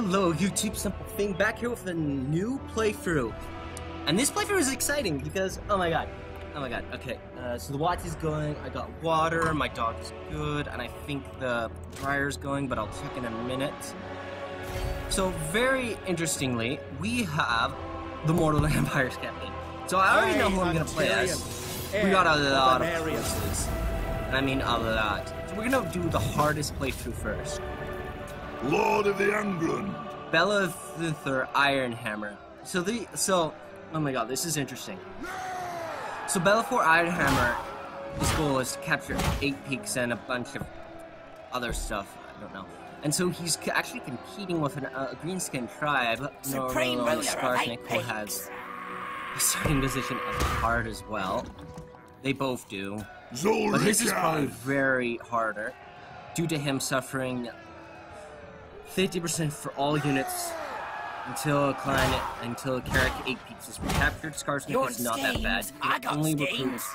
Hello YouTube Simple Thing, back here with a new playthrough. And this playthrough is exciting because, oh my god, okay, so the watch is going, I got water, my dog is good, and I think the dryer's going, but I'll check in a minute. So very interestingly, we have the Mortal Empires campaign. So I already know who I'm gonna play as. We got a lot of choices, and I mean a lot. So we're gonna do the hardest playthrough first. Lord of the England. Belegar Ironhammer. Oh my god, this is interesting. So Belegar Ironhammer, his goal is to capture 8 peaks and a bunch of other stuff. I don't know. And so he's actually competing with a green-skinned tribe, Skarsnik, who has a starting position at hard as well. They both do. But his is probably very harder, due to him suffering 50% for all units until Carrick 8 peaks is recaptured. Skarsnik is not that bad. It only recruits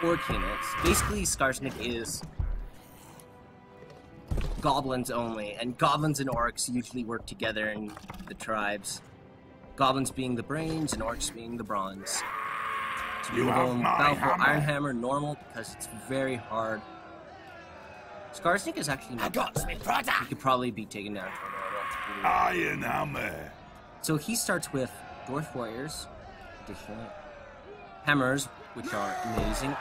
4 units. Basically, Skarsnik is goblins only, and goblins and orcs usually work together in the tribes. Goblins being the brains and orcs being the bronze. So we're going Belegar Ironhammer normal because it's very hard. Skarsnik is actually not that bad. He could probably be taken down for normal. Ironhammer. So he starts with Dwarf Warriors, additionally, Hammers, which are amazing,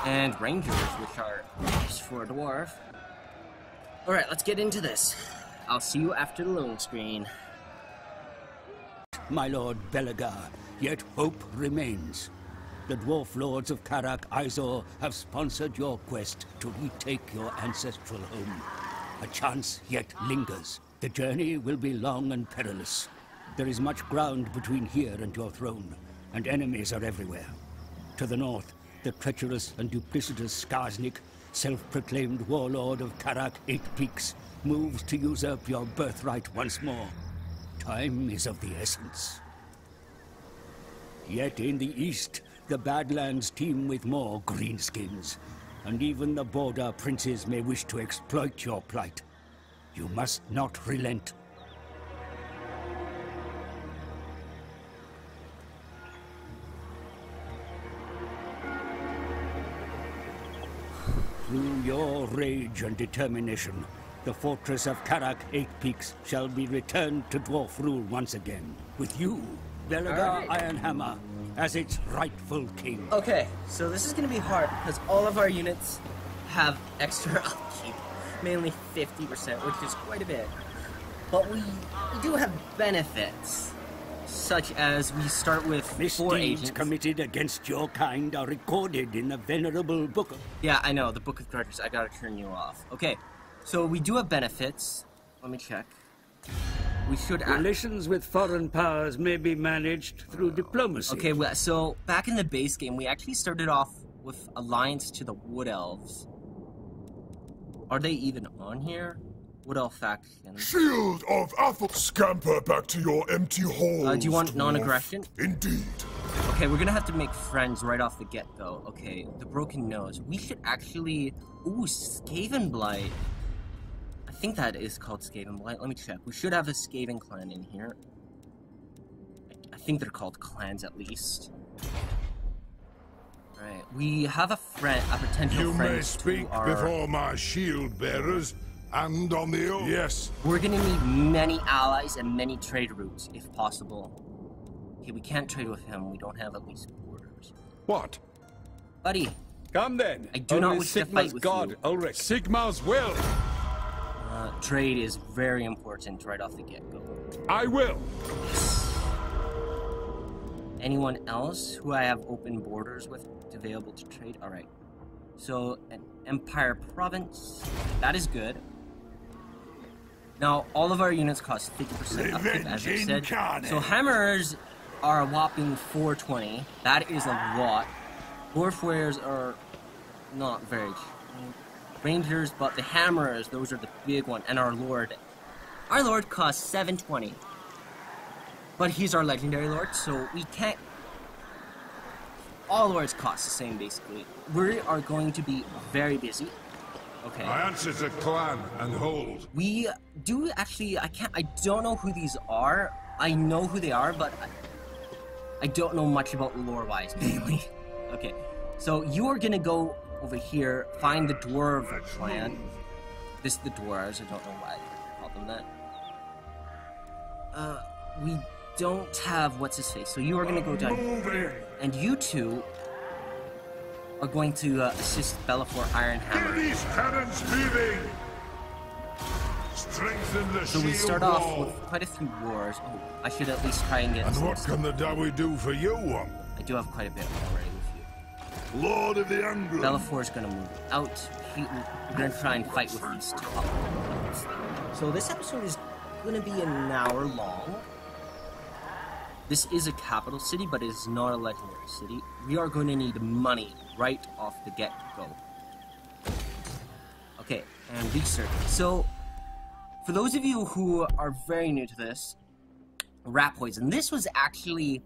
and Rangers, which are nice for a Dwarf. Alright, let's get into this. I'll see you after the loading screen. My lord Belegar, yet hope remains. The dwarf lords of Karak Izor have sponsored your quest to retake your ancestral home. A chance yet lingers. The journey will be long and perilous. There is much ground between here and your throne, and enemies are everywhere. To the north, the treacherous and duplicitous Skarsnik, self-proclaimed warlord of Karak 8 Peaks, moves to usurp your birthright once more. Time is of the essence. Yet in the east, the Badlands teem with more greenskins, and even the border princes may wish to exploit your plight. You must not relent. Through your rage and determination, the fortress of Karak 8 Peaks shall be returned to dwarf rule once again, with you, Belegar Ironhammer, as its rightful king. Okay, so this is going to be hard because all of our units have extra upkeep, mainly 50%, which is quite a bit. But we do have benefits, such as we start with 4 agents. Misdeeds committed against your kind are recorded in the venerable book. Yeah, I know, the Book of Grudges. I gotta turn you off. Okay, so we do have benefits. Let me check. We should Relations with foreign powers may be managed through diplomacy. Okay, well, so back in the base game, we actually started off with alliance to the Wood Elves. Are they even on here? Wood Elf faction. Shield of Athel. Scamper back to your empty halls. Do you want non-aggression? Indeed. Okay, we're gonna have to make friends right off the get-go. Okay, the Broken Nose. We should actually... Ooh, Skaven Blight. I think that is called Skaven Blight. Let me check. We should have a Skaven clan in here. I think they're called clans at least. Right. We have a friend, a potential friend. You may speak before my shield bearers and on the oath. Yes. We're gonna need many allies and many trade routes, if possible. Okay, we can't trade with him. We don't have at least borders. What? Buddy. Come then. I do not wish to fight with God, you. Ulrich. Sigma's will. Trade is very important right off the get-go. I will. Anyone else who I have open borders with to be able to trade? Alright. So, an Empire Province. That is good. Now, all of our units cost 50% upkeep, as I said. So, hammers are a whopping 420. That is a lot. Dwarf Warriors are not very cheap. Rangers, but the hammers, those are the big one. And our lord costs 720. But he's our legendary lord, so we can't... All lords cost the same, basically. We are going to be very busy. Okay. I answer to clan and hold. We do actually, I don't know who these are. I know who they are, but I don't know much about lore-wise, mainly. Okay, so you are gonna go over here, find the dwarf clan. This is the dwarves, I don't know why I call them that. We don't have what's-his-face, so you are gonna go down here, and you two are going to assist Belegar Ironhammer. These cannons moving! Strengthen the So we start off with quite a few wars. Oh, I should at least try and get And some what stuff. can the Dawi do for you one? I do have quite a bit already with you. Lord of the Anglo. Belegar's gonna move out. We're gonna try and fight with these top ones. So this episode is gonna be an hour long. This is a capital city, but it is not a legendary city. We are going to need money right off the get-go. Okay, and research. So, for those of you who are very new to this, rat poison. This was actually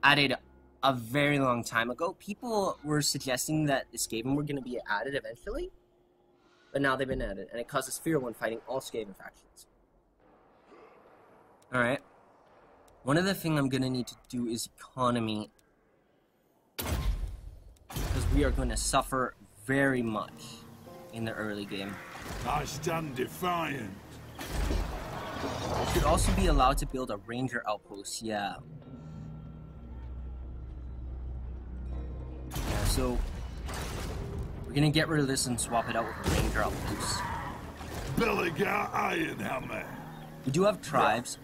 added a very long time ago. People were suggesting that the Skaven were going to be added eventually, but now they've been added, and it causes fear when fighting all Skaven factions. Alright. One other thing I'm going to need to do is economy, because we are going to suffer very much in the early game. I stand defiant. Should also be allowed to build a ranger outpost, yeah. Yeah, so we're gonna get rid of this and swap it out with a ranger outpost. Belegar Ironhammer. We do have tribes,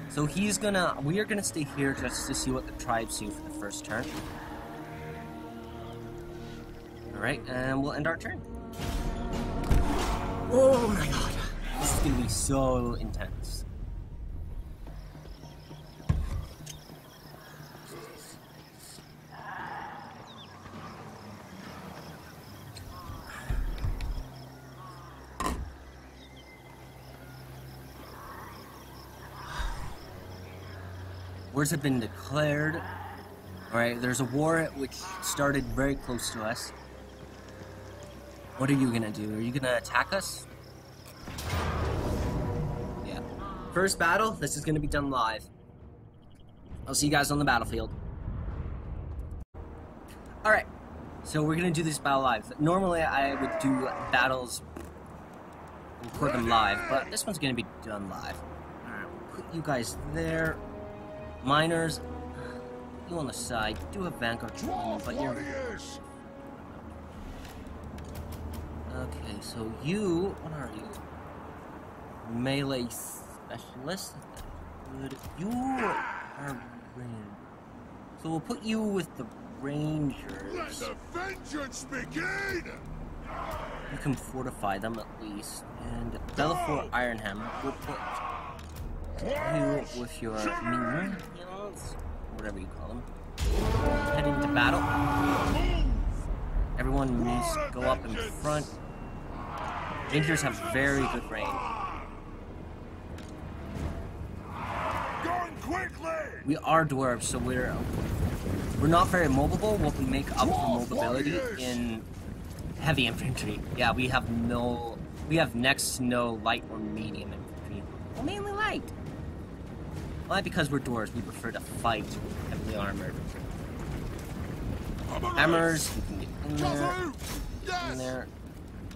so we are gonna stay here just to see what the tribes do for the first turn. Alright, and we'll end our turn. Oh my god. This is gonna be so intense. Wars have been declared. Alright, there's a war which started very close to us. What are you gonna do? Are you gonna attack us? Yeah. First battle, this is gonna be done live. I'll see you guys on the battlefield. Alright, so we're gonna do this battle live. Normally I would do battles and record them live, but this one's gonna be done live. Alright, we'll put you guys there. Miners, you on the side. You do have Vanguard training, but you're... Okay, so you... What are you? Melee specialist? Good. You are ranged. So we'll put you with the Rangers. Let the vengeance begin! You can fortify them at least. And Belegar Ironhammer will put you with your minions, whatever you call them. Head into battle. Everyone needs to go up in front. Rangers have very good range. Going quickly! We are dwarves, so we're not very mobile. What we make up for mobility in heavy infantry. Yeah, we have next to no light or medium infantry. Well, mainly light. Why? Because we're dwarves. We prefer to fight heavily armored. Hammers, you can get in there. In there.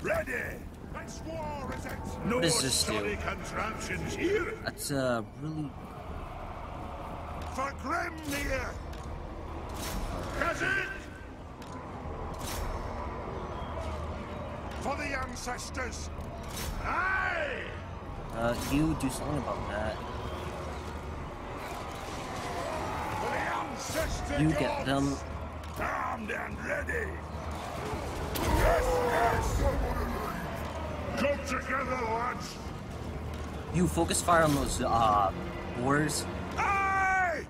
Ready! Let's war, is it? No What does this do? sorry contraptions here. That's really... For Grimnir! Kazit! For the ancestors! Aye! You do something about that. For the ancestor You get them. Armed and ready! Yes, yes! Come together, lads! You focus fire on those, wars. Aye!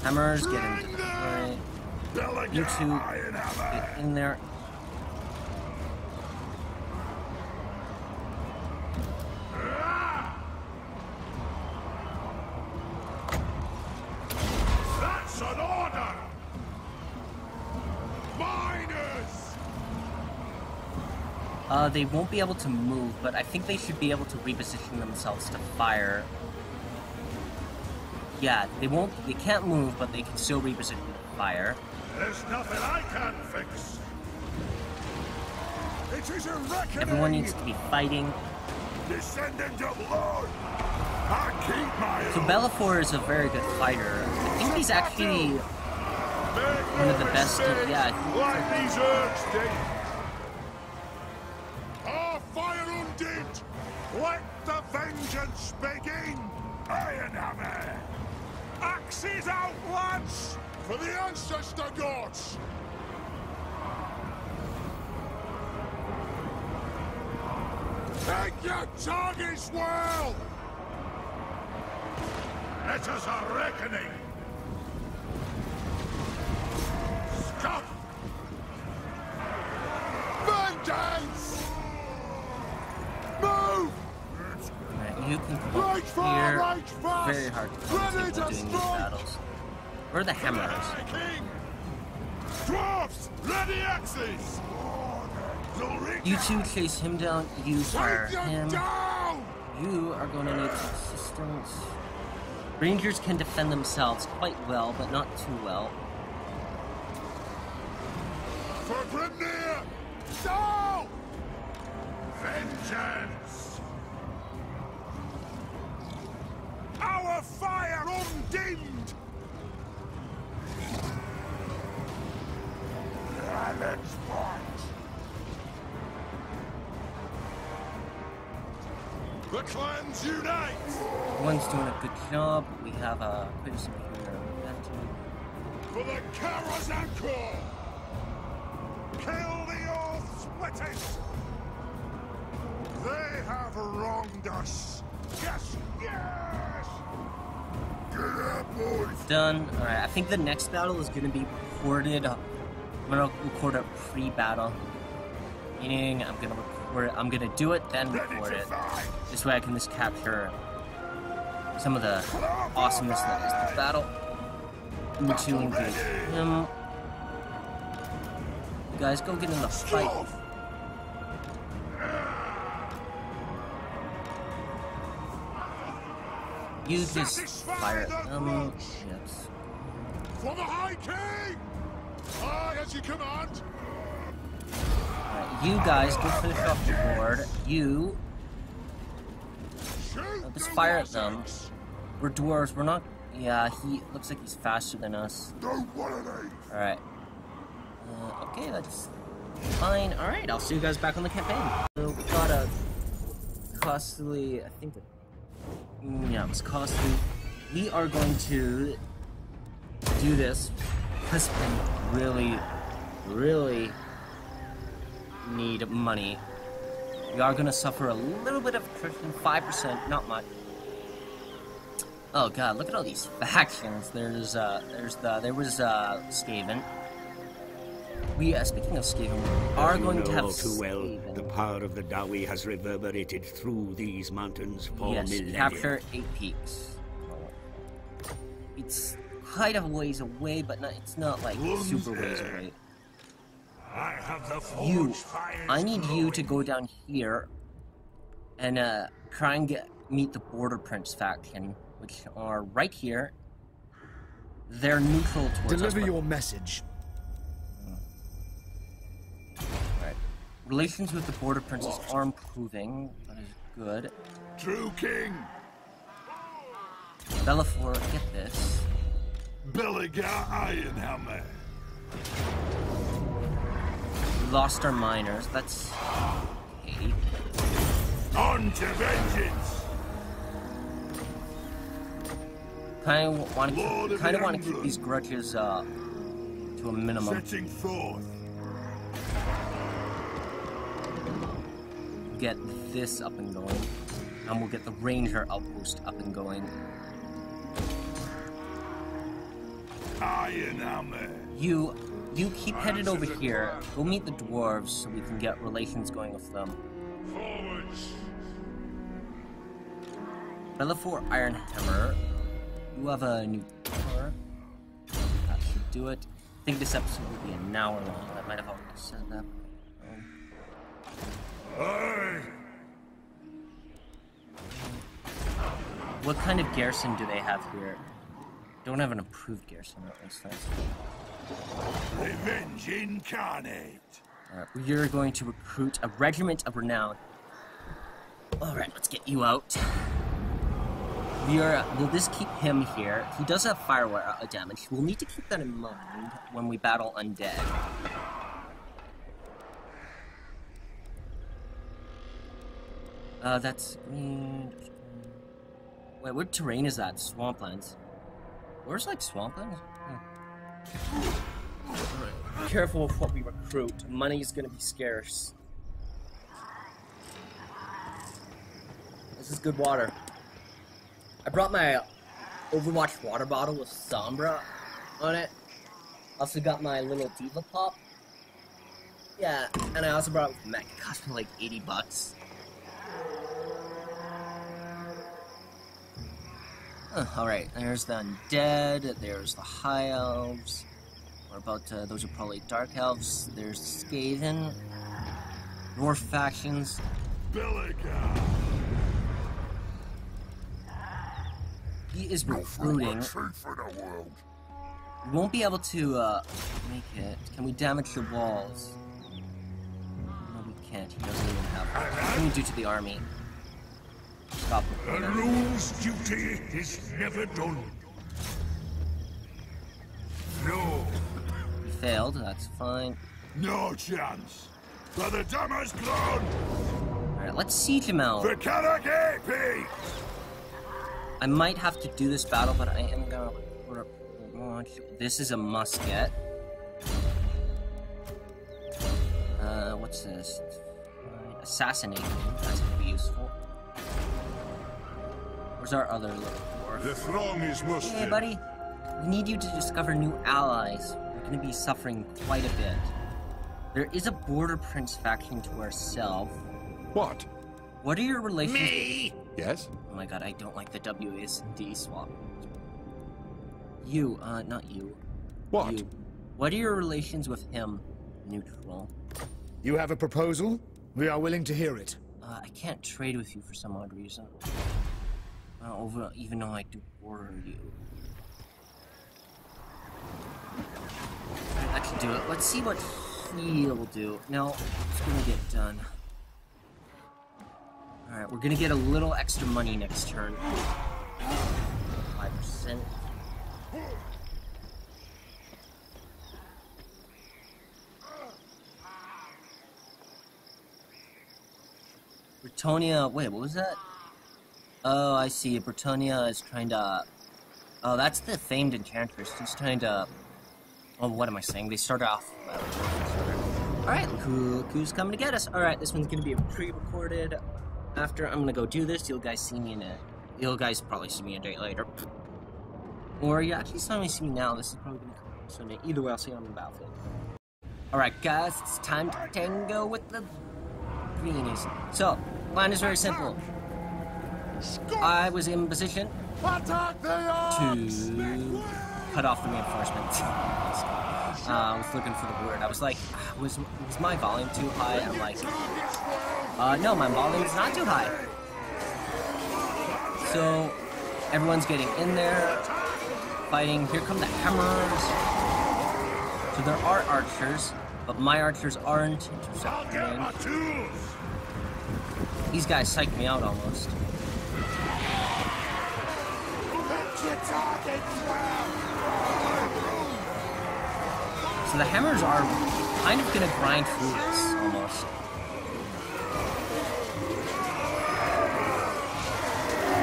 Hammers, get into the fray. You two, get in there. That's an order! Miners! They won't be able to move, but I think they should be able to reposition themselves to fire. Yeah, they can't move, but they can still reposition to fire. There's nothing I can't fix. It is a reckoning. Everyone needs to be fighting. Descendant of Lord. I keep my So Belegar is a very good fighter. I think he's actually one of the best. Yeah. Like these herbs did. Our fire undid. Let the vengeance begin. Ironhammer. Axes out, lads! For the ancestor gods! Take your targets well! Let us a reckoning! Scuff! Vengeance! Move! Right, you can come up here. Very hard to come to people doing these battles. Where are the hammers? Dwarfs! Ready axes! You two chase him down, you fire him. You are going to need assistance. Rangers can defend themselves quite well, but not too well. For Grimnir! No! Vengeance! Our fire undimmed! Let's fight! The clans unite! One's doing a good job. We have a pretty superior momentum. For the Karazankor! Kill the oath splitters! They have wronged us! Yes! Yes! Get up, boys! Done. Alright, I think the next battle is going to be recorded. I'm going to record a pre-battle. Meaning, I'm going to record it. I'm going to do it, then record it. This way I can just capture some of the awesomeness that is the battle. Number 2, engage him. You guys, go get in the fight. You just fire them. Ships. For the High King! Aye, as you command! Alright, you guys go finish off the board. You just fire at them. We're dwarves, we're not. Yeah, he looks like he's faster than us. Alright. Okay, that's fine. Alright, I'll see you guys back on the campaign. So we got a costly, I think, yeah, it was costly. We are going to do this because we really need money. We are going to suffer a little bit of attrition, 5%, not much. Oh god, look at all these factions. There was Skaven. Speaking of Skaven, we are going to have all too well. The power of the Dawi has reverberated through these mountains for millennia. Capture 8 peaks. It's quite a ways away, but it's not like super ways away. I need you to go down here and try and meet the Border Prince faction, which are right here. They're neutral towards us. Deliver your message. Alright. Relations with the Border Princes are improving. That is good. True King! Belegar, get this. Belegar Ironhammer! We lost our miners. That's okay. On to vengeance! Kind of want to keep these grudges to a minimum. Setting forth. Get this up and going, and we'll get the ranger outpost up and going. Ironhammer. You keep headed over here. Go meet the dwarves so we can get relations going with them. Forwards. Belegar Ironhammer. You have a new car. That should do it. I think this episode will be an hour long. I might have already said that. Aye. What kind of garrison do they have here? Don't have an approved garrison. That makes sense. Revenge incarnate. Alright, we are going to recruit a regiment of renown. Alright, let's get you out. We'll just keep him here. He does have fire damage. We'll need to keep that in mind when we battle undead. That's green. Wait, what terrain is that? Swamplands. Where's like swamplands? Alright, be careful with what we recruit. Money's gonna be scarce. This is good water. I brought my Overwatch water bottle with Sombra on it. Also got my little Diva Pop. Yeah, and I also brought it with mech. It cost me like 80 bucks. Alright, there's the undead, there's the high elves. We're about to, those are probably dark elves. There's Skaven. Dwarf factions. Belegar. He is recruiting. We won't be able to make it. Can we damage the walls? No, we can't. He doesn't even have. What can we do to the army? Stop A it. rule's duty is never done. No. We failed. That's fine. No chance. For the Dammer's Clone. Alright, let's siege him out. For Karak AP. I might have to do this battle, but I am gonna launch. This is a must get. What's this? Assassinate. That's gonna be useful. Where's our other little dwarf? The throng is mustered. Hey, buddy. We need you to discover new allies. We're gonna be suffering quite a bit. There is a border prince faction to ourselves. What? What are your relations? Me. Yes? Oh my god, I don't like the WASD swap. You, not you. What? You. What are your relations with him? Neutral. You have a proposal? We are willing to hear it. I can't trade with you for some odd reason. Even though I do order you. I can do it. Let's see what he will do. No, it's gonna get done. Alright, we're gonna get a little extra money next turn. 5%. Bretonia, wait, what was that? Oh, I see. Bretonia is trying to... Oh, that's the famed enchantress. She's trying to... Oh, what am I saying? They start off... Alright, look who's coming to get us. Alright, this one's gonna be pre-recorded. After I'm gonna go do this, you'll guys see me in it. You'll guys probably see me a day later. Or you actually suddenly see me now. This is probably gonna come out Sunday. Either way, I'll see you on the battlefield. Alright, guys, it's time to tango with the greenies. So, plan is very simple. I was in position to cut off the reinforcements. I was looking for the word. I was like, was my volume too high? I'm like, no, my volume's not too high. So, everyone's getting in there, fighting. Here come the hammers. So there are archers, but my archers aren't intercepting. These guys psyched me out almost. So the hammers are kind of gonna grind through this, almost.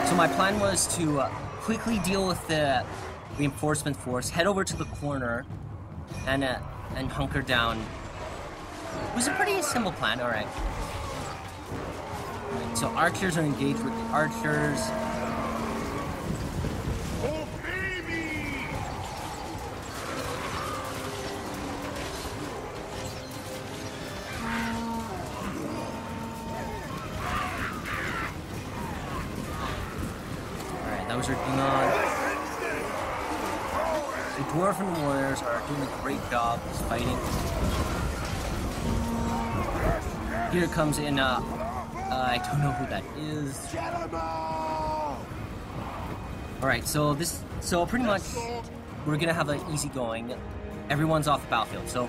So my plan was to quickly deal with the reinforcement force, head over to the corner, and hunker down. It was a pretty simple plan, alright. So archers are engaged with the archers. Those are going on. The Dwarven warriors are doing a great job fighting. here comes in, I don't know who that is. Alright, so pretty much, we're gonna have an easy going. Everyone's off the battlefield, so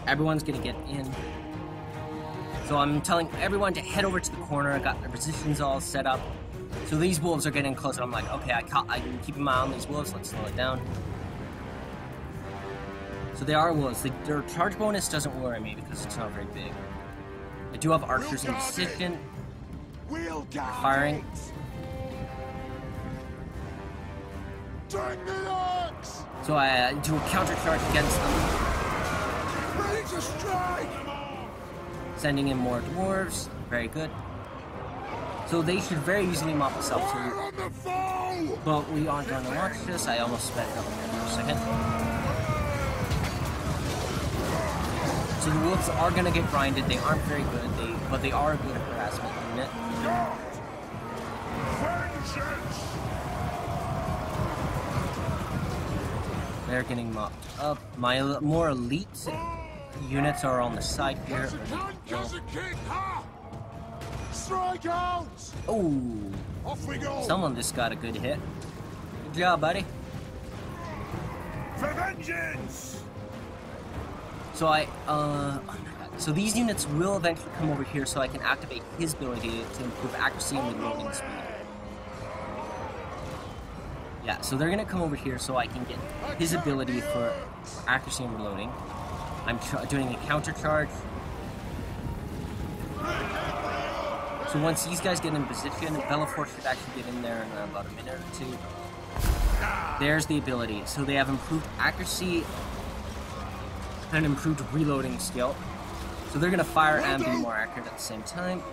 everyone's gonna get in. So I'm telling everyone to head over to the corner. I got their positions all set up. So these wolves are getting closer. I'm like, okay, I can keep an eye on these wolves. Let's slow it down. So they are wolves. Their charge bonus doesn't worry me because it's not very big. I do have archers in position. Firing. So I do a counter charge against them. Ready to strike! Sending in more dwarves. Very good. So they should very easily mop us up. But we aren't going to watch this. I almost sped it up there for a second. So the wolves are going to get grinded. They aren't very good, but they are a good harassment unit. They're getting mopped up. My more elite units are on the side here. Oh, someone just got a good hit. Good job, buddy. For vengeance! So oh my god. So these units will eventually come over here so I can activate his ability to improve accuracy and reloading speed. Yeah, so they're gonna come over here so I can get his ability for accuracy and reloading. I'm doing a counter charge. So once these guys get in position, Bellafor should actually get in there in about a minute or two. There's the ability. So they have improved accuracy and improved reloading skill. So they're gonna fire and be more accurate at the same time.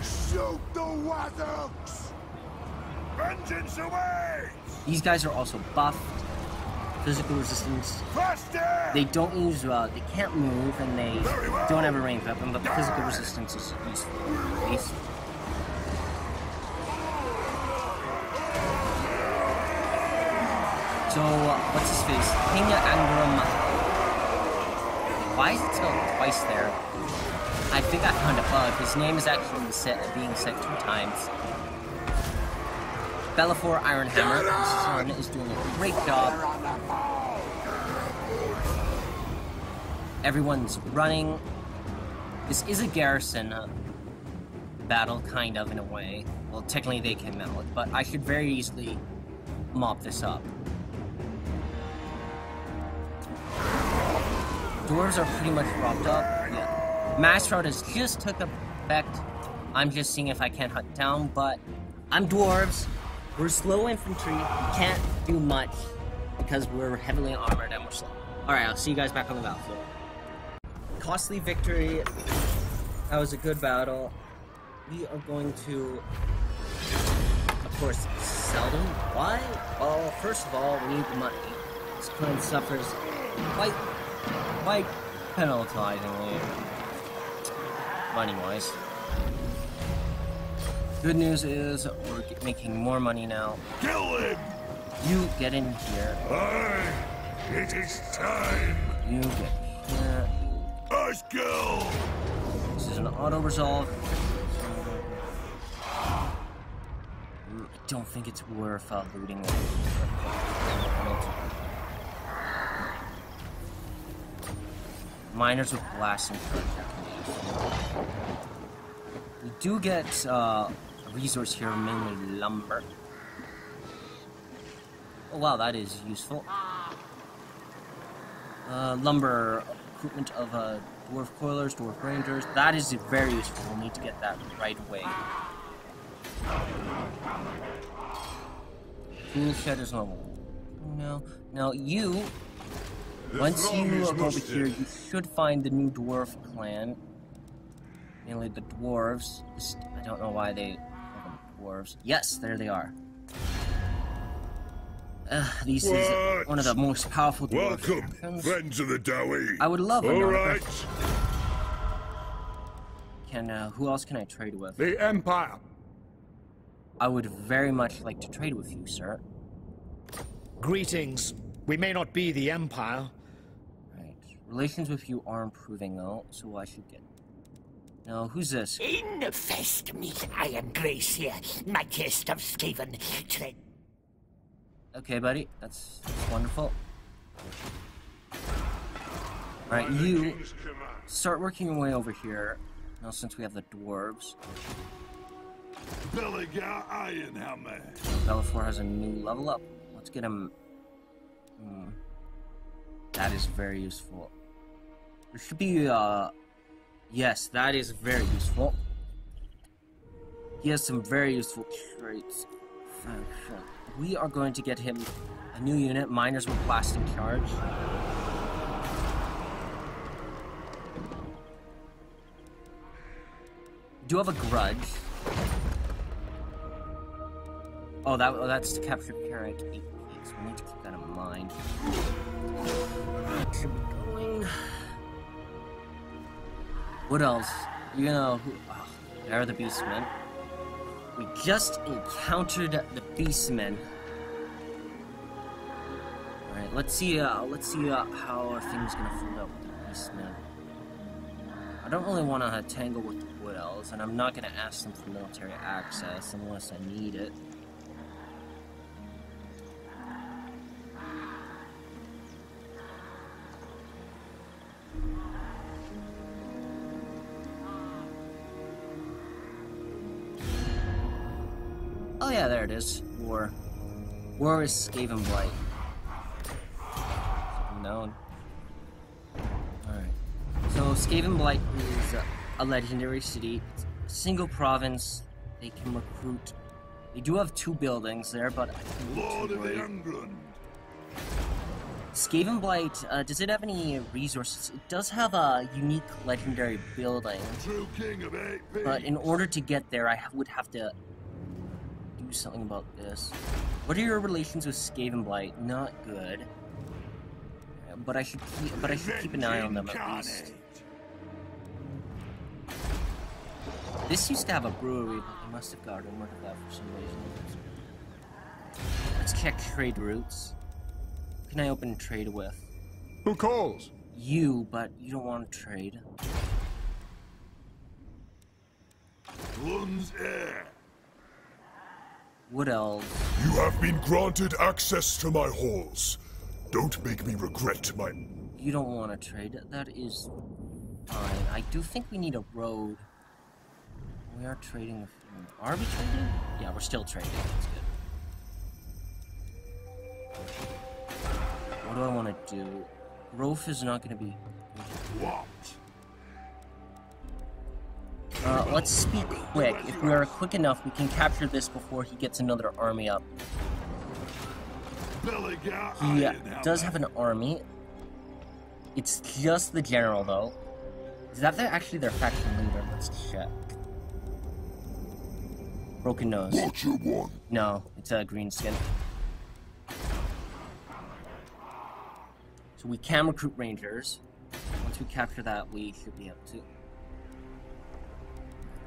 Shoot the waddocks! Vengeance awaits! These guys are also buffed. Physical resistance. Faster! They don't use, they can't move and they don't have a ranged weapon, but the physical resistance is useful. So, what's his face? Pena Angram. Why is it spelled twice there? I think I found a bug. His name is actually being said 2 times. Bellafor Ironhammer, his son, is doing a great job. Everyone's running. This is a garrison battle, kind of, in a way. Well, technically they came out, but I should very easily mop this up. Dwarves are pretty much propped up. Yeah. Mass Shroud has just took effect. I'm just seeing if I can hunt down, but I'm dwarves. We're slow infantry. We can't do much because we're heavily armored and we're slow. Alright, I'll see you guys back on the battlefield. Costly victory. That was a good battle. We are going to, of course, sell them. Why? Well, first of all, we need the money. This clan suffers quite penalizingly, money-wise. Good news is we're making more money now. Kill him! You get in here. Aye, it is time. You get here. Let's go! This is an auto-resolve. I don't think it's worth looting it. Miners with blasting charge. We do get a resource here, mainly lumber. Oh wow, that is useful. Lumber, recruitment of dwarf coilers, dwarf rangers. That is very useful. We'll need to get that right away. Tool shed is normal. No. Now you, once you go over here, you should find the new dwarf clan. Mainly the dwarves. I don't know why they call them dwarves. Yes, there they are. This is one of the most powerful dwarves. Welcome, friends of the Dowie. I would love All another. right. Who else can I trade with? The Empire. I would very much like to trade with you, sir. Greetings. We may not be the Empire. Right. Relations with you are improving, though, so I should get No, who's this? Infest meet Iron Grace here, my guest of Skaven. Okay, buddy. That's wonderful. Alright, you start working your way over here. Now, since we have the dwarves. Belegar ironhammer. Bellafor has a new level up. Let's get him. That is very useful. There should be, yes, that is very useful. He has some very useful traits. We are going to get him a new unit, Miners with Blasting Charge. Do have a grudge. Oh, that's to capture Carrick 8 pigs. We need to keep that in mind. Should be going. What else? You know, oh, there are the Beastmen. We just encountered the Beastmen. All right, let's see how are things gonna fold out with the Beastmen. I don't really want to tangle with the Wood Elves, and I'm not gonna ask them for military access unless I need it. Oh yeah, there it is. War. War is Skaven Blight. Known. Alright. So Skaven Blight is a legendary city. It's a single province. They can recruit. They do have 2 buildings there, but I Lord of England. Skaven Blight, does it have any resources? It does have a unique legendary building. True king of 8 pigs. But in order to get there, I would have to do something about this. What are your relations with Skaven Blight? Not good. But I should keep an eye on them at least. This used to have a brewery, but they must have gotten rid of that for some reason. Let's check trade routes. Who can I open trade with? Who calls? You, but you don't want to trade. Lun's heir. What else? You have been granted access to my halls. Don't make me regret my... You don't want to trade. That is fine. I do think we need a road. We are trading with... Are we trading? Yeah, we're still trading. That's good. What do I want to do? Growth is not going to be... What? Let's speak quick. If we are quick enough, we can capture this before he gets another army up. He does have an army. It's just the general, though. Is that actually their faction leader? Let's check. Broken nose. What you want? No, it's a green skin. So we can recruit rangers. Once we capture that, we should be able to.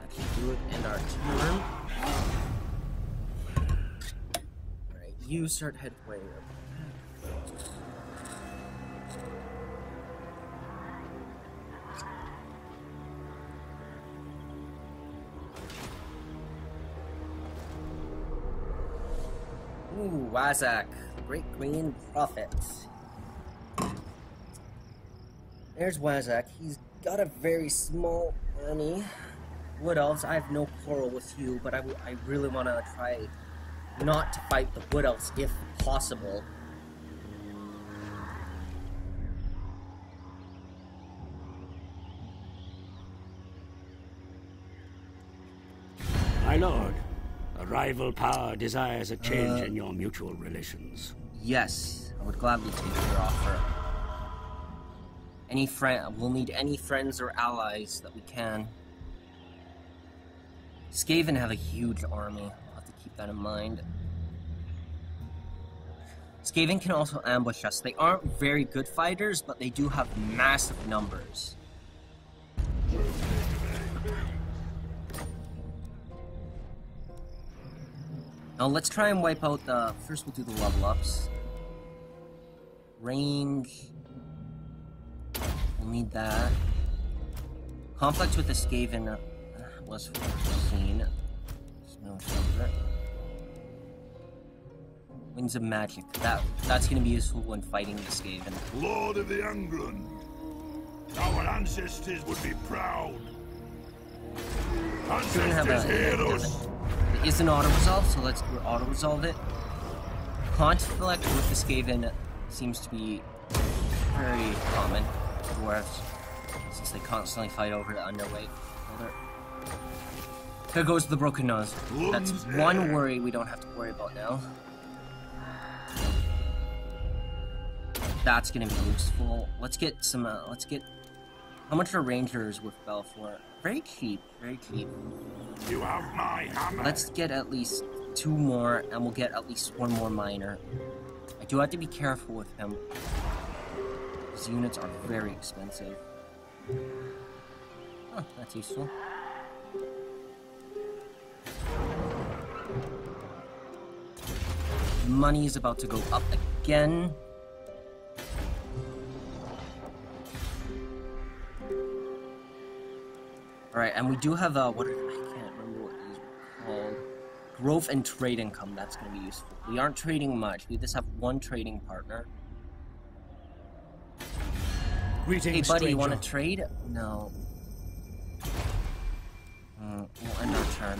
That should do it in our turn. Alright, you start headway up. Ooh, Wazak, the Great Green Prophet. There's Wazak. He's got a very small army. Wood Elves, I have no quarrel with you, but I really want to try not to fight the Wood Elves if possible. My lord, a rival power desires a change in your mutual relations. Yes, I would gladly take your offer. We'll need any friends or allies that we can. Skaven have a huge army. I'll have to keep that in mind. Skaven can also ambush us. They aren't very good fighters, but they do have massive numbers. Now let's try and wipe out the... First we'll do the level ups. Range... We'll need that. Conflict with the Skaven was foreseen. No further. Wings of Magic. That's gonna be useful when fighting the Skaven. Lord of the England. Our ancestors would be proud. Ancestors hear us. It is an auto-resolve, so let's auto-resolve it. Conflict with the Skaven seems to be very common to dwarves, since they constantly fight over the underweight. There goes the broken nose. That's one worry we don't have to worry about now. That's gonna be useful. Let's get some, how much are rangers with Belfort? Very cheap, very cheap. You have my hammer. Let's get at least 2 more, and we'll get at least 1 more miner. I do have to be careful with him. His units are very expensive. Oh, that's useful. Money is about to go up again. Alright, and we do have I can't remember what these were called. Growth and trade income, that's going to be useful. We aren't trading much, we just have 1 trading partner. Greetings, hey buddy, stranger. you want to trade? No. We'll end our turn.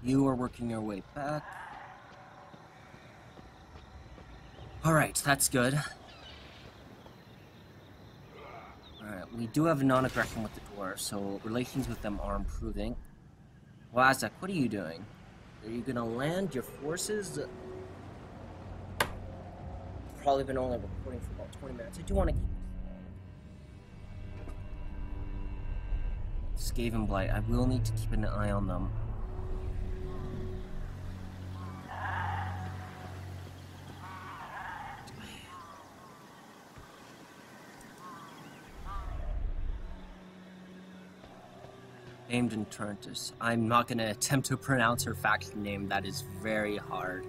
You are working your way back. Alright, that's good. Alright, we do have non-aggression with the dwarves, so relations with them are improving. Wazak, what are you doing? Are you gonna land your forces? Probably been only recording for about 20 minutes. I do want to keep Skaven Blight. I will need to keep an eye on them. Named in Trentus. I'm not going to attempt to pronounce her faction name. That is very hard.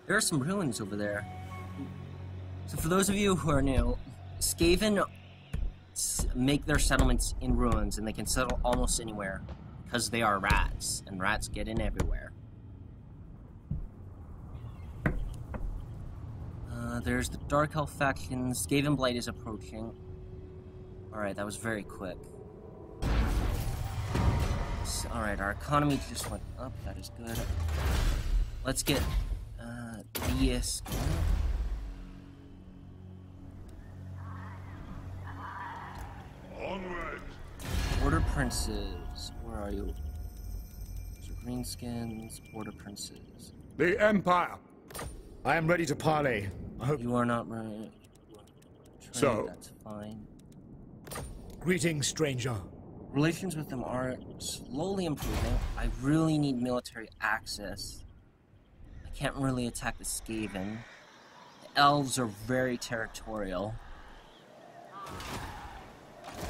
There are some ruins over there. So for those of you who are new, Skaven make their settlements in ruins, and they can settle almost anywhere because they are rats, and rats get in everywhere. There's the Dark Elf faction. Skaven Blight is approaching. Alright, that was very quick. So, alright, our economy just went up. That is good. Let's get DS going. Onward. Border Princes. Where are you? So Greenskins, Border Princes. The Empire. I am ready to parley. I hope. You are not ready. So? That's fine. Greetings, stranger. Relations with them are slowly improving. I really need military access. I can't really attack the Skaven. The elves are very territorial.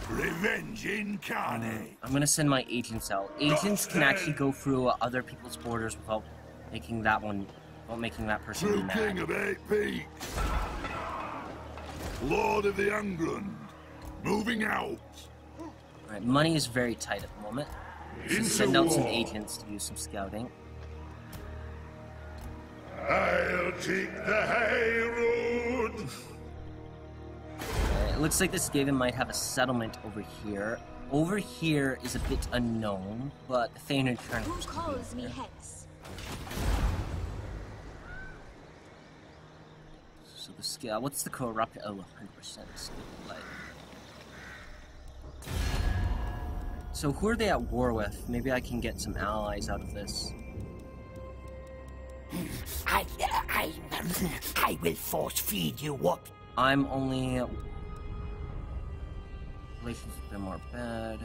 Revenge incarnate. I'm gonna send my agents out. Agents can actually go through other people's borders without making that person True mad. king of 8 peaks. Lord of the England. Moving out. Alright, money is very tight at the moment. Should send out some agents to do some scouting. I'll take the high road. It looks like the Skaven might have a settlement over here. Over here is a bit unknown, but the Thaner turn. Who calls me Hex? So the scale. What's the corrupt? Oh, 100% Skaven Blight. So who are they at war with? Maybe I can get some allies out of this. I will force feed you what? I'm only... Relations with them are bad.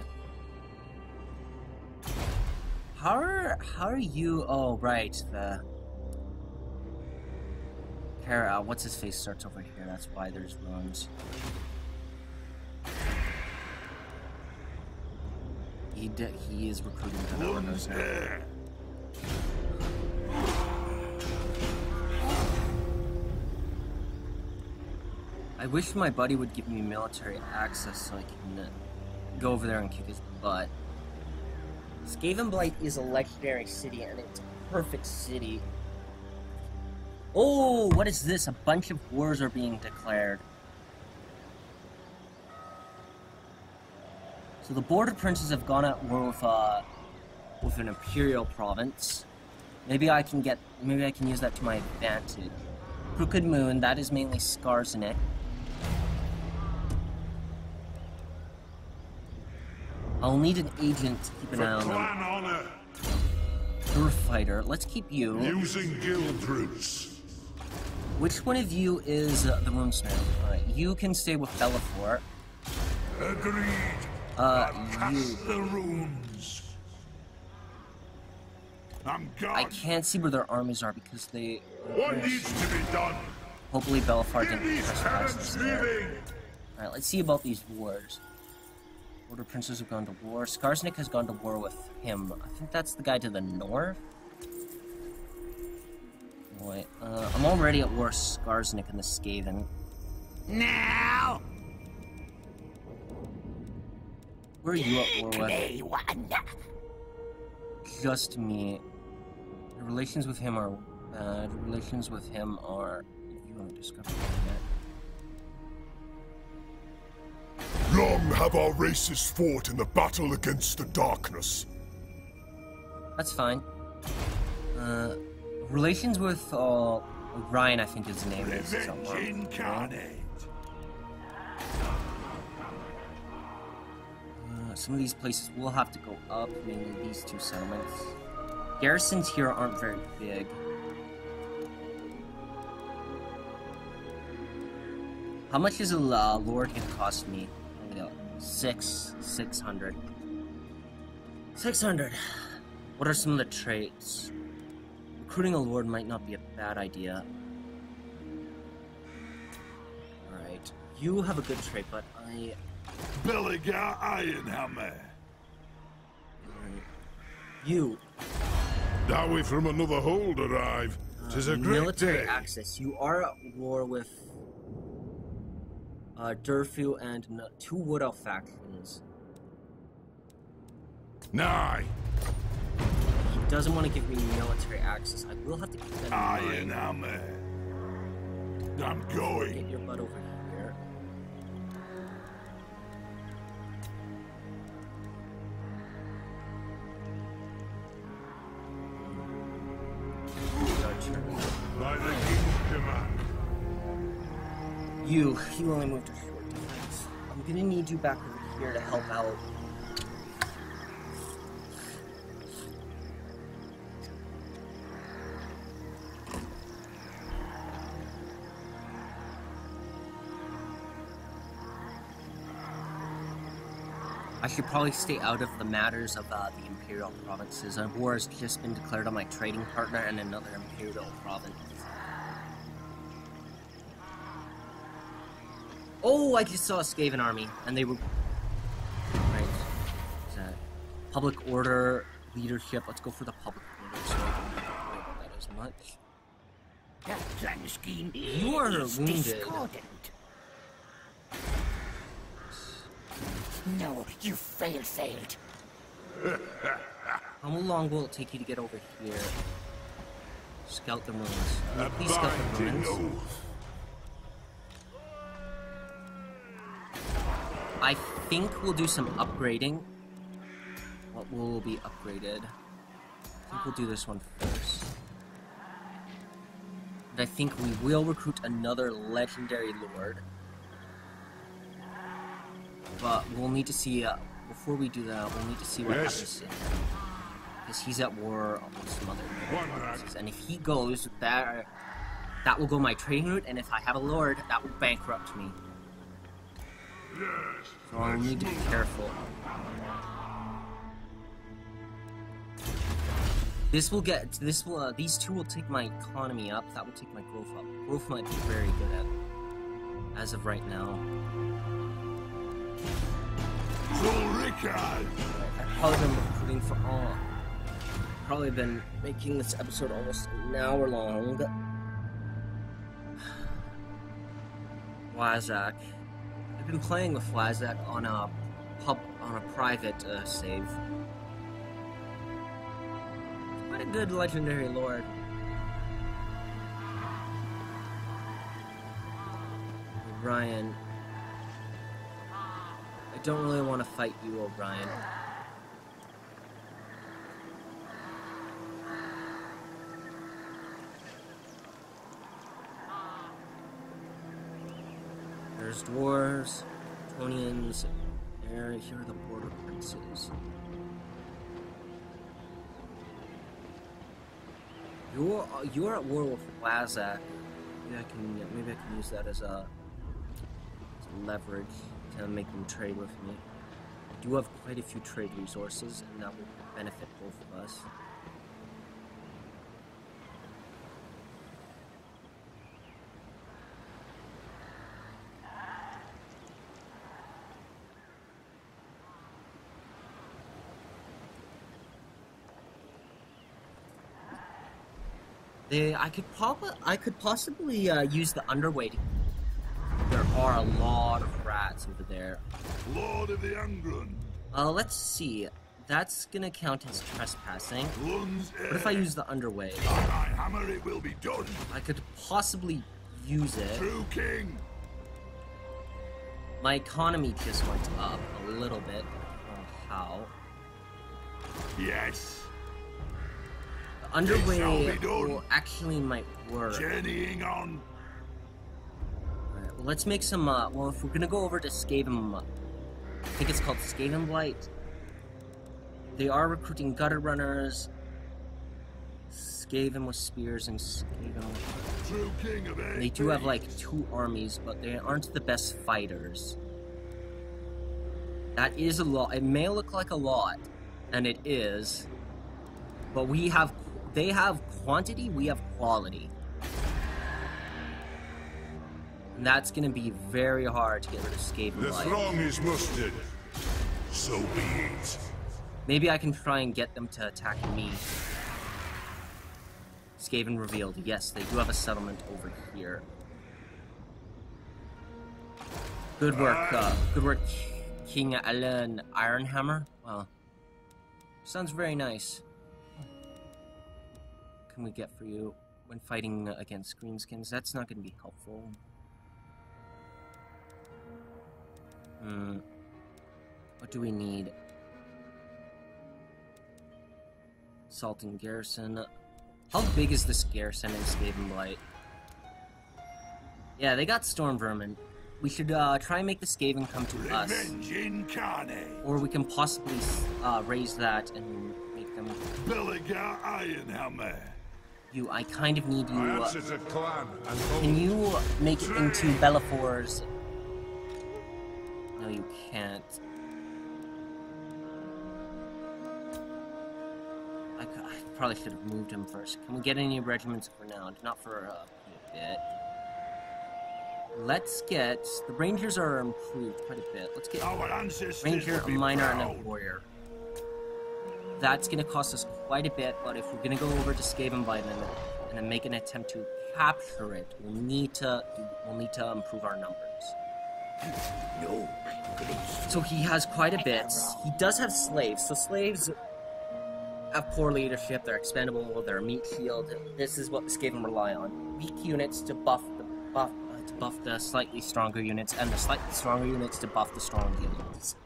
How are you... Oh, right, the... Kara, what's his face starts over here, that's why there's ruins. He is recruiting the One's heir. I wish my buddy would give me military access so I can go over there and kick his butt. Skavenblight is a legendary city, and it's a perfect city. Oh, what is this? A bunch of wars are being declared. So the border princes have gone at war with an imperial province. Maybe I can use that to my advantage. Crooked Moon, that is mainly Skarsnik. I'll need an agent to keep an eye on them. Honor. You're a fighter. Let's keep you. Using guild roots. Which one of you is the runesmith? Alright, you can stay with Bellafor. Agreed. You. The runes. I'm gone. I can't see where their armies are because they... What needs to be done? Hopefully Bellafor Get didn't these trespass hands us there. moving. Alright, let's see about these wars. Border princes have gone to war. Skarsnik has gone to war with him. I think that's the guy to the north. Wait, I'm already at war with Skarsnik and the Skaven. Now, Where are you at war with? play one. Just me. The relations with him are bad. Relations with him are... You want to discover that. Long have our races fought in the battle against the darkness. That's fine. Relations with, Ryan, I think his name is. Incarnate. Some of these places will have to go up, mainly these two settlements. Garrisons here aren't very big. How much is a lord gonna cost me? There we go. 600. 600. What are some of the traits? Recruiting a lord might not be a bad idea. Alright. You have a good trait, but I... Belegar ironhammer. You. Now we from another hold arrive. 'Tis a great military day. access. You are at war with Durfu and two Wood Elf factions. Nay. He doesn't want to give me military access. I will have to keep that in mind. Ironhammer. I'm going. Get your butt over here. Our turn. By the king's command. You only moved a short distance. I'm gonna need you back over here to help out. I should probably stay out of the matters of the Imperial provinces. A war has just been declared on my trading partner and another Imperial province. Oh, I just saw a Skaven army, and they were... Right. Is that public order, leadership? Let's go for the public order so I don't have to worry about that as much. That plan scheme You are is wounded. discordant. No, you failed. How long will it take you to get over here? Scout the ruins. Can you please scout the Binding ruins? oath. I think we'll do some upgrading. What will be upgraded? I think we'll do this one first. And I think we will recruit another legendary lord. But we'll need to see, before we do that, we'll need to see what Yes. happens to him. Because he's at war with some other provinces. And if he goes, that will go my trading route, and if I have a lord, that will bankrupt me. So I'll need to be careful. These two will take my economy up, that will take my growth up. Growth might be very good at, as of right now. I've probably been recruiting for probably been making this episode almost an hour long. Flazak. I've been playing with Flazak on a private save. Quite a good legendary lord. O'Brien. I don't really want to fight you, O'Brien. There's dwarves, Tonians, here are the border princes. You're at war with Lazak. Maybe I can use that as leverage to make them trade with me. I do have quite a few trade resources, and that will benefit both of us. I could possibly use the underway. There are a lot of rats over there. Lord of the Angron. Let's see. That's gonna count as trespassing. What if I use the underway? I hammer it will be done. I could possibly use it. True king. My economy just went up a little bit. I don't know how. Yes. Underway will actually might work. Journeying on. Alright, well, let's make some, well, if we're gonna go over to Skaven, I think it's called Skaven Blight. They are recruiting gutter runners, Skaven with spears, and Skaven with... True king of They do have, like, 2 armies, but they aren't the best fighters. That is a lot. It may look like a lot, and it is, but they have quantity, we have quality. And that's gonna be very hard to get rid of Skaven The Blight. throng is mustered. So be it. Maybe I can try and get them to attack me. Skaven revealed. Yes, they do have a settlement over here. Good work, King Alan Ironhammer. Well, sounds very nice. What can we get for you when fighting against greenskins? That's not going to be helpful. What do we need? Salting Garrison. How big is this garrison in Skaven Blight? Yeah, they got Storm Vermin. We should try and make the Skaven come to us. Or we can possibly raise that and make them... Belegar ironhammer. I kind of need you... answer to clan and can you make it into Bellafor's... No, you can't. I probably should have moved him first. Can we get any regiments for now? Not for a bit. Let's get... The Rangers are improved quite a bit. Let's get Ranger, a Miner, and a Warrior. That's going to cost us quite a bit, but if we're going to go over to Skaven Blight and then make an attempt to capture it, we'll need to improve our numbers. No. So he has quite a bit. He does have slaves, so slaves have poor leadership, they're expendable, they're a meat shield. This is what the Skaven rely on. Weak units to buff the slightly stronger units, and the slightly stronger units to buff the strong units.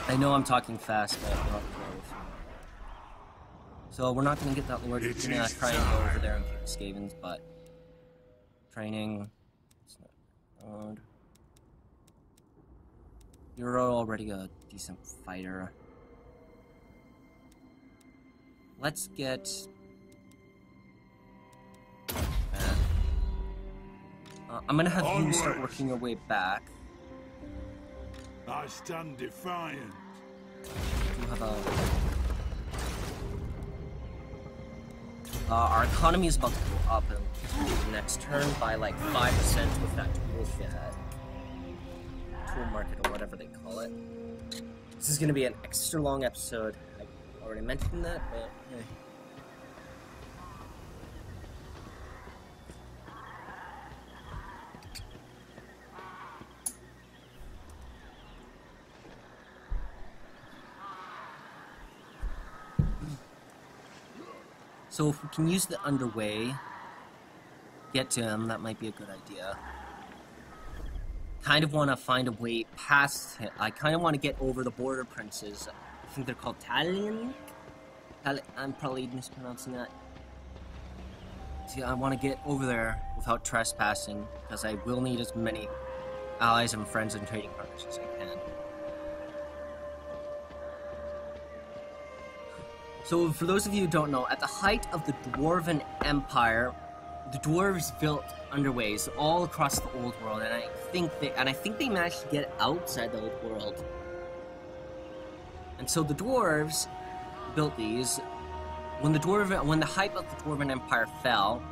I know I'm talking fast, but I'm not close. So we're not going to get that lord. We're going to try and go over there and kill the Skavens, but... Training... It's not good. You're already a decent fighter. Let's get... I'm gonna have you start working your way back. I stand defiant. You have a... our economy is about to go up in next turn by like 5% with that tool market or whatever they call it. This is gonna be an extra long episode. I already mentioned that, but hey. So if we can use the underway, get to him, that might be a good idea. Kind of want to find a way past him. I kind of want to get over the border princes. I think they're called Talion? I'm probably mispronouncing that. See, I want to get over there without trespassing, because I will need as many allies and friends and trading partners as I can. So, for those of you who don't know, at the height of the Dwarven Empire, the dwarves built underways all across the old world, and I think they managed to get outside the old world. And so the dwarves built these. When the hype of the Dwarven Empire fell,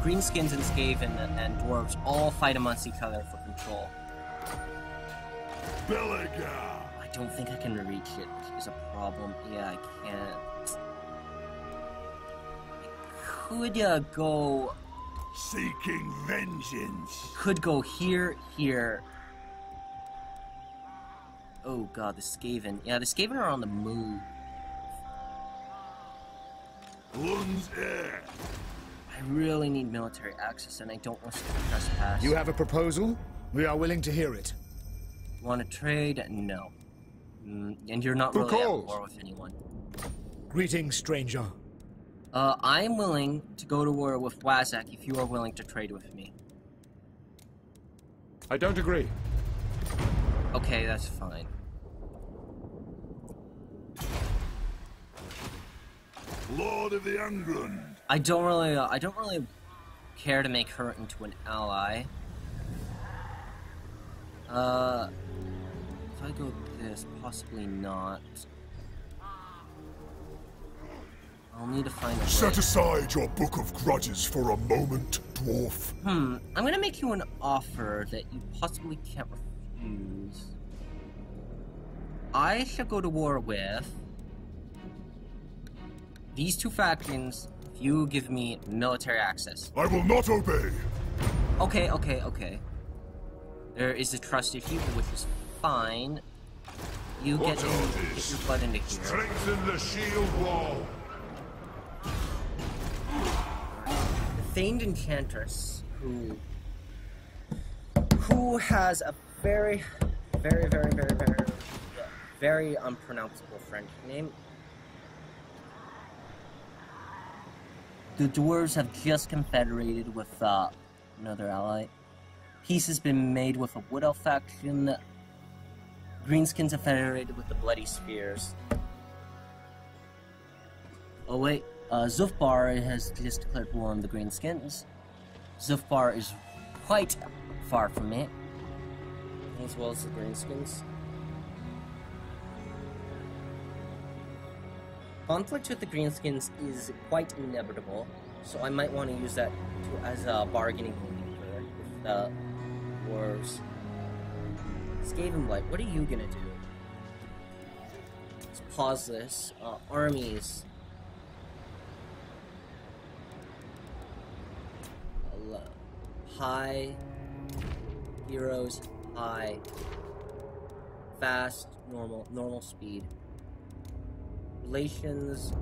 greenskins and Skaven and dwarves all fight amongst each other for control. Belegar! I don't think I can reach it, which is a problem. Yeah, I can't. I could go... Seeking vengeance! Could go here. Oh god, the Skaven. Yeah, the Skaven are on the move. One's air! I really need military access, and I don't want to trespass. You have a proposal? We are willing to hear it. Want to trade? No. And you're not really at war with anyone. Greetings, stranger. I'm willing to go to war with Wazak if you are willing to trade with me. I don't agree. Okay, that's fine. Lord of the Ungrund! I don't really care to make her into an ally. If I go with this, possibly not. I'll need to find a way. Set aside your book of grudges for a moment, dwarf. I'm gonna make you an offer that you possibly can't refuse. I shall go to war with these two factions if you give me military access. I will not obey! Okay. There is a trust issue, which is fine. You get your butt into here. Strengthen the shield wall! The Famed Enchantress, who has a very unpronounceable French name. The dwarves have just confederated with another ally. Peace has been made with a Wood Elf faction. Greenskins have federated with the Bloody Spears. Oh wait, Zufbar has just declared war on the Greenskins. Zufbar is quite far from it, as well as the Greenskins. Conflict with the Greenskins is quite inevitable, so I might want to use that as a bargaining lever with the dwarves. Skaven Blight, what are you gonna do? Let's pause this. Armies. High. Heroes, high. Fast, normal speed. Relations,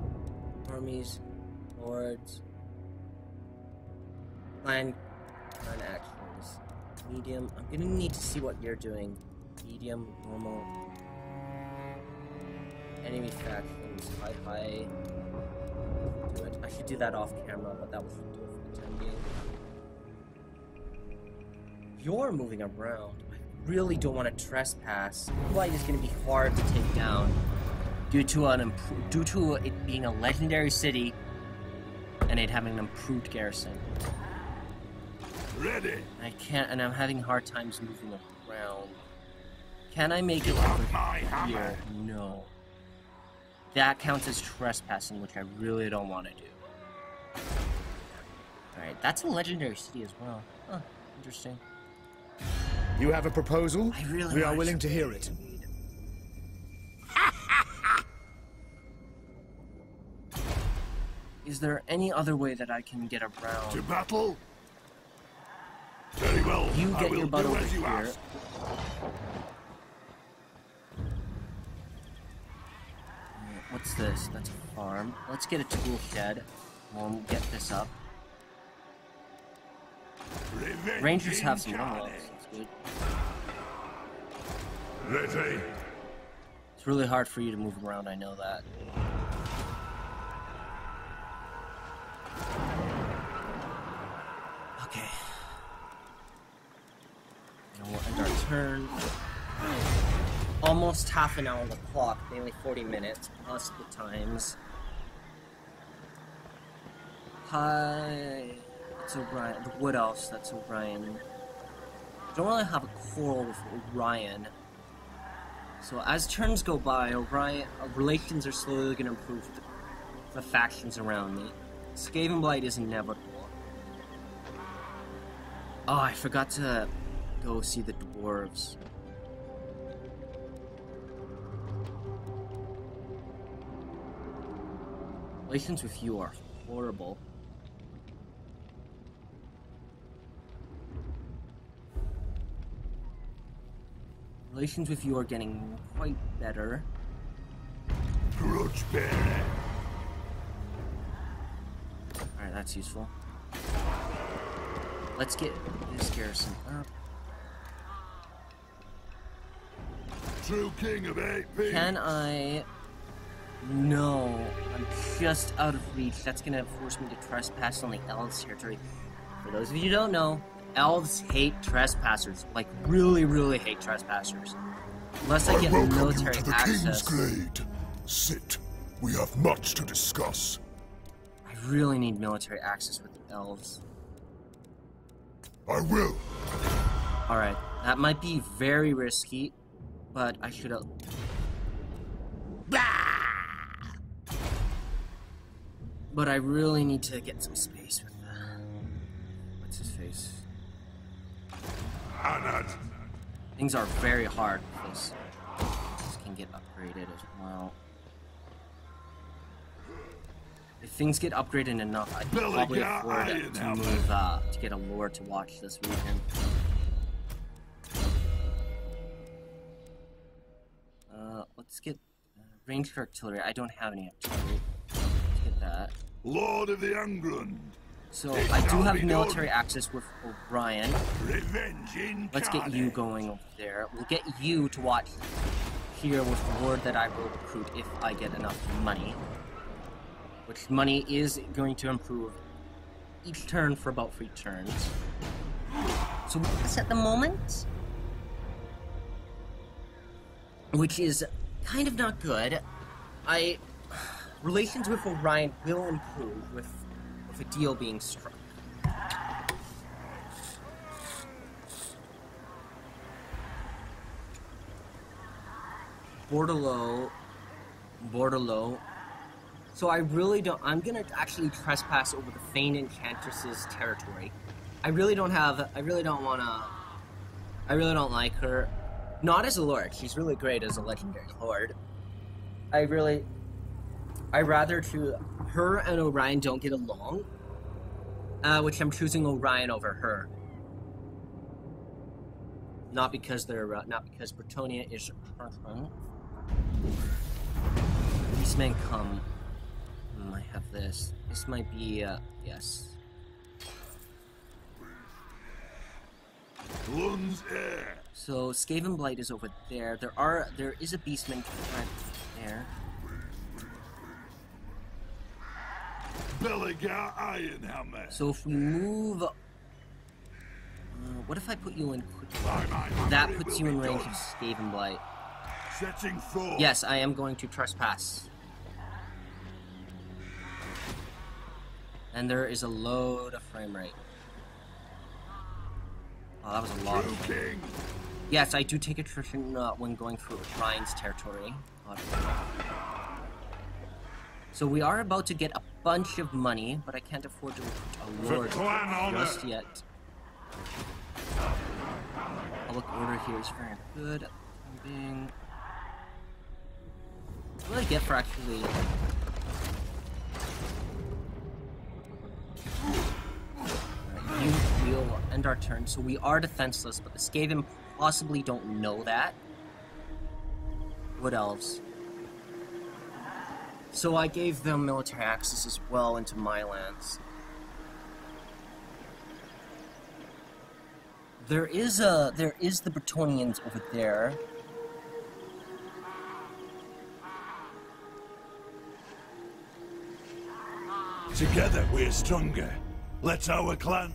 armies, lords, plan actions. Medium, I'm gonna need to see what you're doing. Medium, normal. Enemy factions, high. Do it. I should do that off camera, but that was do it for the time being. You're moving around. I really don't want to trespass. Blight is gonna be hard to take down. Due to it being a legendary city and it having an improved garrison. Ready. And I'm having hard times moving around. Can I make it over here? No. That counts as trespassing, which I really don't want to do. Alright, that's a legendary city as well. Huh, interesting. You have a proposal? We are willing to hear it. Is there any other way that I can get around? To battle? Very well. You get your butt over here. what's this? That's a farm. Let's get a tool shed. We'll get this up. Rangers have some armor. That's good. Ready. It's really hard for you to move around, I know that. Okay. And we'll end our turn. Almost half an hour on the clock, nearly 40 minutes, plus the times. Hi. That's Orion. What else? That's Orion. Don't really have a quarrel with Orion. So as turns go by, Orion relations are slowly going to improve with the factions around me. Skaven Blight is inevitable. Oh, I forgot to go see the dwarves. Relations with you are horrible. Relations with you are getting quite better. Grudge bearer. Alright, that's useful. Let's get this garrison up. True king of 8 feet. Can I... No, I'm just out of reach. That's gonna force me to trespass on the elves' territory. For those of you who don't know, elves hate trespassers. Like, really, really hate trespassers. Unless I get military access. King's Glade. Sit. We have much to discuss. I really need military access with the elves. I will. Alright, that might be very risky, but I should have... But I really need to get some space with that. What's his face? Anad. Things are very hard with this. This can get upgraded as well. If things get upgraded enough, I can probably afford it to move to get a lord to watch this region. Let's get ranged artillery. I don't have any artillery. Let's get that. Lord of the England. So I do have military access with Orion. Revenge Let's get you going over there. We'll get you to watch here with the lord that I will recruit if I get enough money. Which money is going to improve each turn for about 3 turns. So this at the moment, which is kind of not good. Relations with Orion will improve with a deal being struck. Bordello. So I really don't... I'm gonna actually trespass over the Fane Enchantress's territory. I really don't like her. Not as a lord. She's really great as a legendary lord. I'd rather her and Orion don't get along. Which I'm choosing Orion over her. Not because Bretonia is her friend. Beastmen come. I have this. This might be, yes. One's heir. So, Skaven Blight is over there. There is a Beastman right there. Belegar ironhammer. So if we move... what if I put you in quick? That puts you in range of Skaven Blight. Setting forth. Yes, I am going to trespass. And there is a load of frame rate. Oh, that was a lot. Yes, I do take attrition when going through Ryan's territory. So we are about to get a bunch of money, but I can't afford to recruit a lord just yet. Public order here is very good. I'm what do I get for actually... We'll end our turn, so we are defenseless, but the Skaven possibly don't know that. Wood elves. So I gave them military access as well into my lands. There is the Bretonians over there. Together we're stronger. Let's our clan.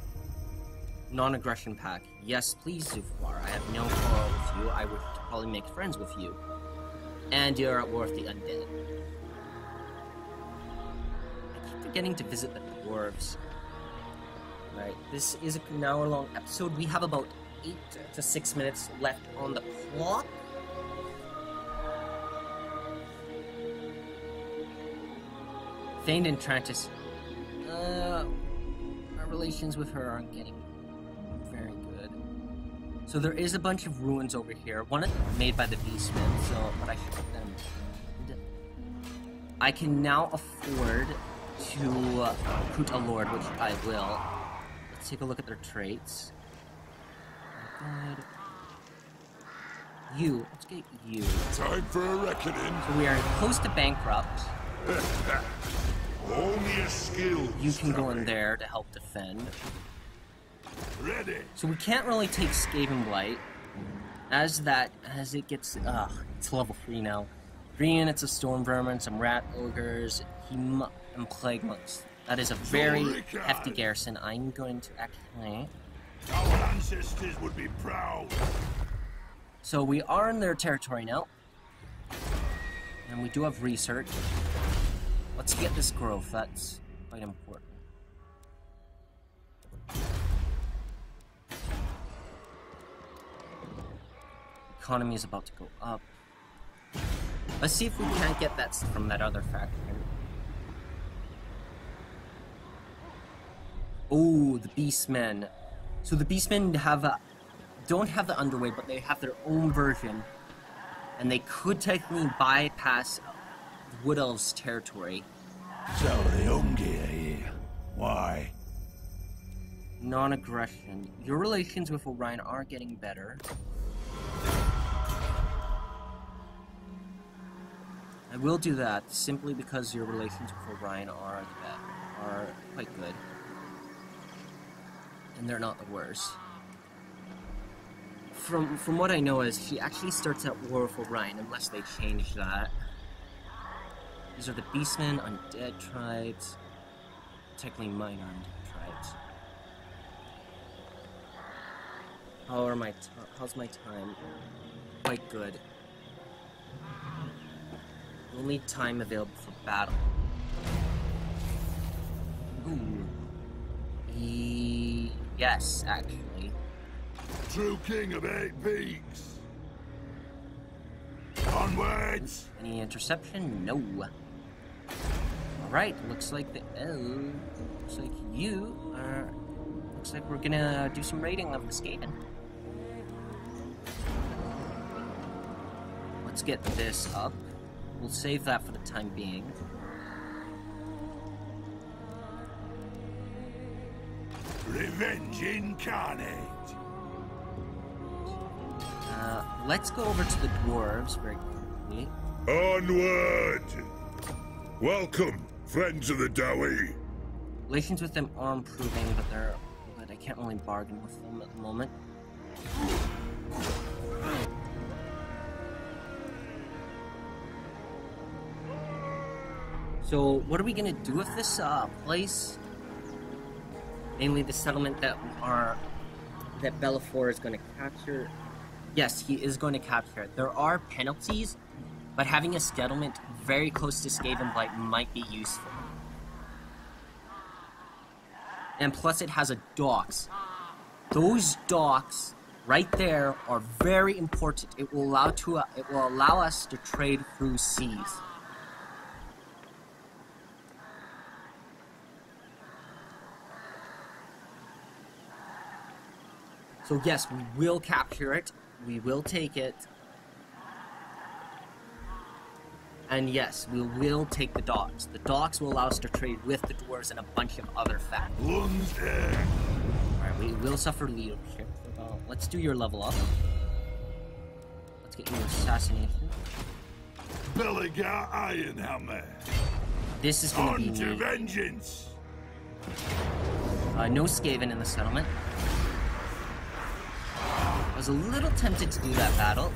Non-aggression pact. Yes, please, Zufar. I have no quarrel with you. I wish to probably make friends with you. And you're at war with the undead. I keep forgetting to visit the dwarves. Right, this is an hour-long episode. We have about 8 to 6 minutes left on the clock. Feigned Entrantis. Our relations with her aren't getting very good. So there is a bunch of ruins over here. One of them made by the Beastmen, so but I should put them. I can now afford to recruit a lord, which I will. Let's take a look at their traits. Good. You, let's get you. Time for a reckoning. So we are close to bankrupt. Only a skill. You can go in there to help defend. Ready. So we can't really take Skaven Blight, as it gets, it's level 3 now. 3 units of Storm Vermin, some Rat Ogres, and Plague Monks. That is a very hefty garrison. I'm going to actually... Our ancestors would be proud. So we are in their territory now. And we do have research. Let's get this growth, that's quite important. Economy is about to go up. Let's see if we can't get that from that other factory. Oh, the Beastmen. So the Beastmen don't have the Underway, but they have their own version. And they could technically bypass Wood Elves' territory. So the home gear here. Why? Non-aggression. Your relations with Orion are getting better. I will do that simply because your relations with Orion are quite good. And they're not the worst. From what I know is she actually starts at war with Orion unless they change that. These are the Beastmen, undead tribes. Technically minor undead tribes. How's my time? Quite good. Only time available for battle. Ooh. Yes, actually. True king of 8 peaks. Onwards. Any interception? No. Alright, looks like looks like you are... Looks like we're gonna do some raiding of the Skaven. Let's get this up. We'll save that for the time being. Revenge incarnate. Let's go over to the dwarves very quickly. Onward! Welcome, friends of the Dowie. Relations with them are improving, but I can't really bargain with them at the moment. So, what are we gonna do with this place? Mainly the settlement that Belegar is gonna capture. Yes, he is going to capture it. There are penalties, but having a settlement very close to Skaven Blight might be useful. And plus it has a docks. Those docks right there are very important. It will allow us to trade through seas. So yes, we will capture it. We will take it. And yes, we will take the docks. The docks will allow us to trade with the dwarves and a bunch of other factions. Alright, we will suffer leadership. Let's do your level up. Let's get your assassination. Belegar ironhammer. This is gonna be On to me. vengeance! No Skaven in the settlement. I was a little tempted to do that battle.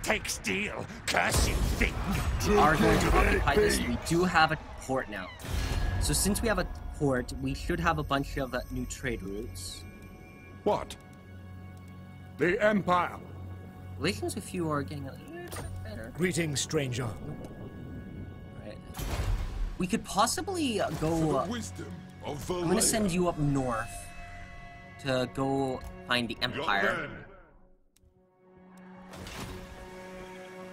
Take steel, curse you thing! We are going to occupy this. We do have a port now. So since we have a port, we should have a bunch of new trade routes. What? The Empire. Relations with you are getting a little bit better. Greetings, stranger. Right. We could possibly go... Wisdom of the I'm gonna send you up north to go find the Empire.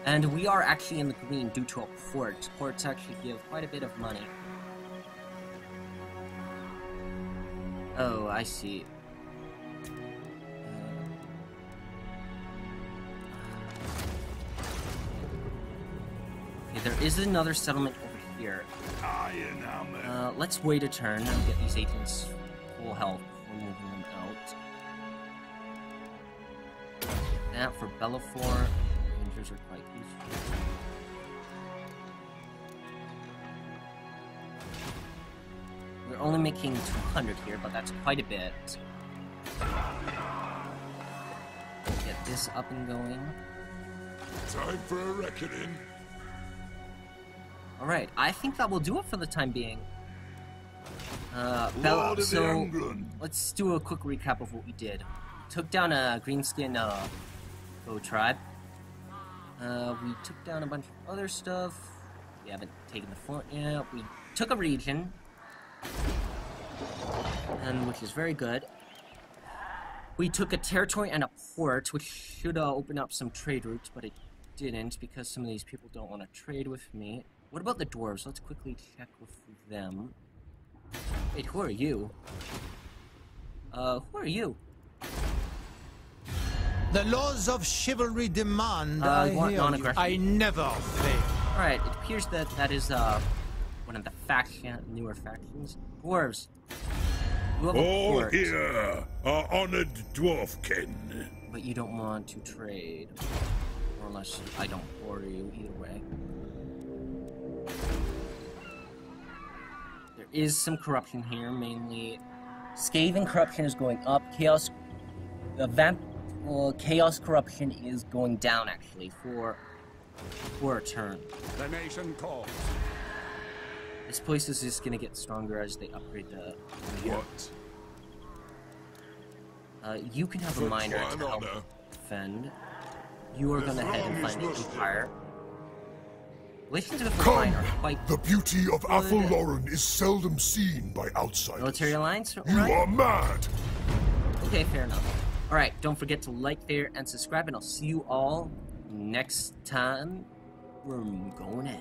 And we are actually in the green due to a port. Ports actually give quite a bit of money. Oh, I see. Okay, there is another settlement over here. Ironhammer. Let's wait a turn and get these agents full health before moving them out. That for Belegar. Rangers are quite useful. We're only making 200 here, but that's quite a bit. Get this up and going. Time for a reckoning. Alright, I think that will do it for the time being. Lord of the So, England. let's do a quick recap of what we did. Took down a greenskin bow tribe. We took down a bunch of other stuff. We haven't taken the fort yet. We took a region, and which is very good. We took a territory and a port, which should open up some trade routes, but it didn't because some of these people don't want to trade with me. What about the dwarves? Let's quickly check with them. Wait, who are you? Who are you? The laws of chivalry demand you I want hear you. non-aggression? I never fail. Alright, it appears that that is, one of the newer factions. Dwarves. You have a All port, here are honored dwarfkin. but you don't want to trade. Or unless I don't order you, either way. There is some corruption here, mainly Skaven corruption is going up. Chaos corruption is going down actually for a turn. The nation calls. This place is just gonna get stronger as they upgrade the What? you can have a For miner clan to help honor. defend. You are gonna head and wrong find is an must empire. Relations with the Come! mine are quite The beauty of good. Athelloren is seldom seen by outsiders. military alliance, You right? are mad! Okay, fair enough. Alright, don't forget to like, share, and subscribe, and I'll see you all next time. We're going out.